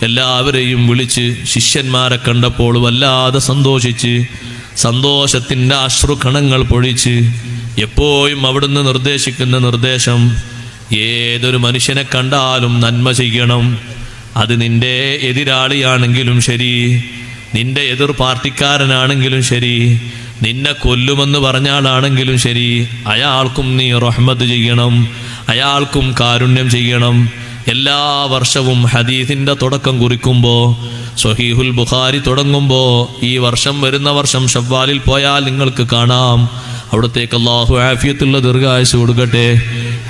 എല്ലാവരെയും വിളിച്ച് ശിഷ്യന്മാരെ കണ്ടപ്പോൾ വല്ലാതെ സന്തോഷിച്ച് സന്തോഷത്തിൻ്റെ അശ്രുകണങ്ങൾ പൊഴിച്ച് എപ്പോഴും അവിടുന്ന് നിർദ്ദേശിക്കുന്ന നിർദ്ദേശം, ഏതൊരു മനുഷ്യനെ കണ്ടാലും നന്മ ചെയ്യണം. അത് നിന്റെ എതിരാളിയാണെങ്കിലും ശരി, നിന്റെ എതിർ പാർട്ടിക്കാരനാണെങ്കിലും ശരി, നിന്നെ കൊല്ലുമെന്ന് പറഞ്ഞാലാണെങ്കിലും ശരി, അയാൾക്കും നീ റഹ്മത്ത് ചെയ്യണം, അയാൾക്കും കാരുണ്യം ചെയ്യണം. എല്ലാ വർഷവും ഹദീസിൻ്റെ തുടക്കം കുറിക്കുമ്പോൾ, സ്വഹീഹുൽ ബുഖാരി തുടങ്ങുമ്പോൾ, ഈ വർഷം വരുന്ന വർഷം ശവ്വാലിൽ പോയാൽ നിങ്ങൾക്ക് കാണാം, അവിടത്തേക്ക് അല്ലാഹു ആഫിയത്തുള്ള ദീർഘായുസ്സ് കൊടുക്കട്ടെ.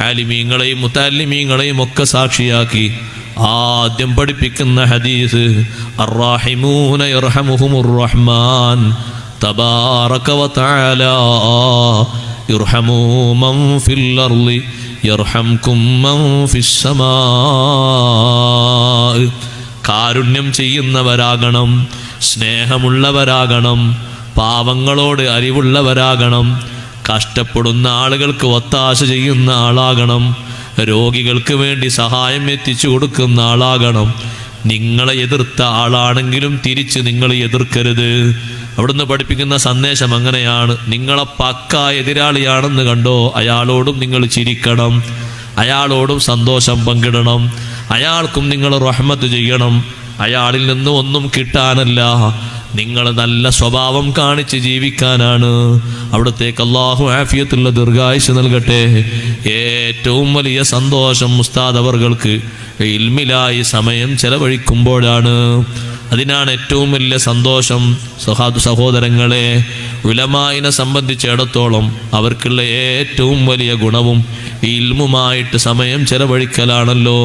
ആലിമീങ്ങളെയും മുത്തല്ലിമീങ്ങളെയും ഒക്കെ സാക്ഷിയാക്കി ആദ്യം പഠിപ്പിക്കുന്ന ഹദീസ്, അർറഹിമൂന യർഹമുഹുമുർ റഹ്മാൻ തബാറക വതആല യർഹമു മൻ ഫിൽ അർളി യർഹംകും മൻ ഫിസ് സമാ. കാരുണ്യം ചെയ്യുന്നവരാകണം, സ്നേഹമുള്ളവരാകണം, പാവങ്ങളോട് അറിവുള്ളവരാകണം, കഷ്ടപ്പെടുന്ന ആളുകൾക്ക് ഒത്താശ ചെയ്യുന്ന ആളാകണം, രോഗികൾക്ക് വേണ്ടി സഹായം എത്തിച്ചു കൊടുക്കുന്ന ആളാകണം. നിങ്ങളെ എതിർത്ത ആളാണെങ്കിലും തിരിച്ച് നിങ്ങൾ എതിർക്കരുത്. അവിടുന്ന് പഠിപ്പിക്കുന്ന സന്ദേശം അങ്ങനെയാണ്. നിങ്ങളെ പക്ക എതിരാളിയാണെന്ന് കണ്ടോ, അയാളോടും നിങ്ങൾ ചിരിക്കണം, അയാളോടും സന്തോഷം പങ്കിടണം, അയാൾക്കും നിങ്ങൾ റഹ്മത്ത് ചെയ്യണം. അയാളിൽ നിന്ന് ഒന്നും കിട്ടാനല്ല, നിങ്ങൾ നല്ല സ്വഭാവം കാണിച്ച് ജീവിക്കാനാണ്. അവിടത്തേക്ക് അല്ലാഹു ആഫിയത്തുള്ള ദീർഘായുസ്സ് നൽകട്ടെ. ഏറ്റവും വലിയ സന്തോഷം ഉസ്താദ് അവർക്ക് ഇൽമിലായി സമയം ചെലവഴിക്കുമ്പോഴാണ്. അതിനാണ് ഏറ്റവും വലിയ സന്തോഷം. സഹോദരങ്ങളെ, ഉലമായിനെ സംബന്ധിച്ചിടത്തോളം അവർക്കുള്ള ഏറ്റവും വലിയ ഗുണവും ഇൽമുമായിട്ട് സമയം ചെലവഴിക്കലാണല്ലോ.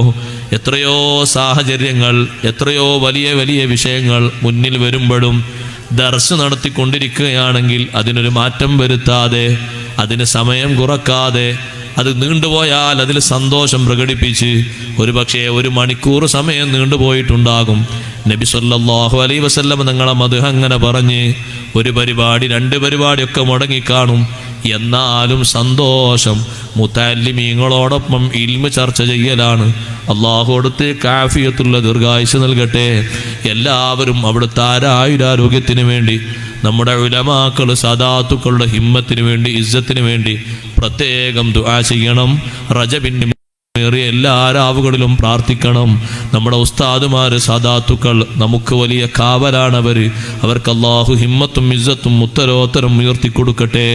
എത്രയോ സാഹചര്യങ്ങൾ, എത്രയോ വലിയ വലിയ വിഷയങ്ങൾ മുന്നിൽ വരുമ്പോഴും ദർസ് നടത്തിക്കൊണ്ടിരിക്കുകയാണെങ്കിൽ അതിനൊരു മാറ്റം വരുത്താതെ, അതിന് സമയം കുറക്കാതെ, അത് നീണ്ടുപോയാൽ അതിൽ സന്തോഷം പ്രകടിപ്പിച്ച് ഒരുപക്ഷെ 1 മണിക്കൂർ സമയം നീണ്ടുപോയിട്ടുണ്ടാകും. നബി സല്ലല്ലാഹു അലൈഹി വസല്ലം തങ്ങളെ മദ്ഹ് അങ്ങനെ പറഞ്ഞ് 1 പരിപാടി 2 പരിപാടിയൊക്കെ മുടങ്ങിക്കാണും. എന്നാലും സന്തോഷം മുതല്ലിമീങ്ങളോടൊപ്പം ഇൽമ് ചർച്ച ചെയ്യലാണ്. അല്ലാഹു അടുത്തേക്ക് ആഫിയത്തുള്ള ദീർഘായുസ്സ് നൽകട്ടെ. എല്ലാവരും അവിടുത്തെ ആയുരാരോഗ്യത്തിന് വേണ്ടി, നമ്മുടെ ഉലമാക്കൾ സദാത്തുക്കളുടെ ഹിമ്മത്തിന് വേണ്ടി, ഇസ്സത്തിന് വേണ്ടി പ്രത്യേകം ദുആ ചെയ്യണം. റജബിൻ്റെ ഏറിയ എല്ലാ രാവുകളിലും പ്രാർത്ഥിക്കണം. നമ്മുടെ ഉസ്താദുമാര് സദാത്തുക്കൾ നമുക്ക് വലിയ കാവലാണവർ. അവർക്ക് അല്ലാഹു ഹിമ്മത്തും ഇസ്സത്തും ഉത്തരോത്തരം ഉയർത്തി കൊടുക്കട്ടെ.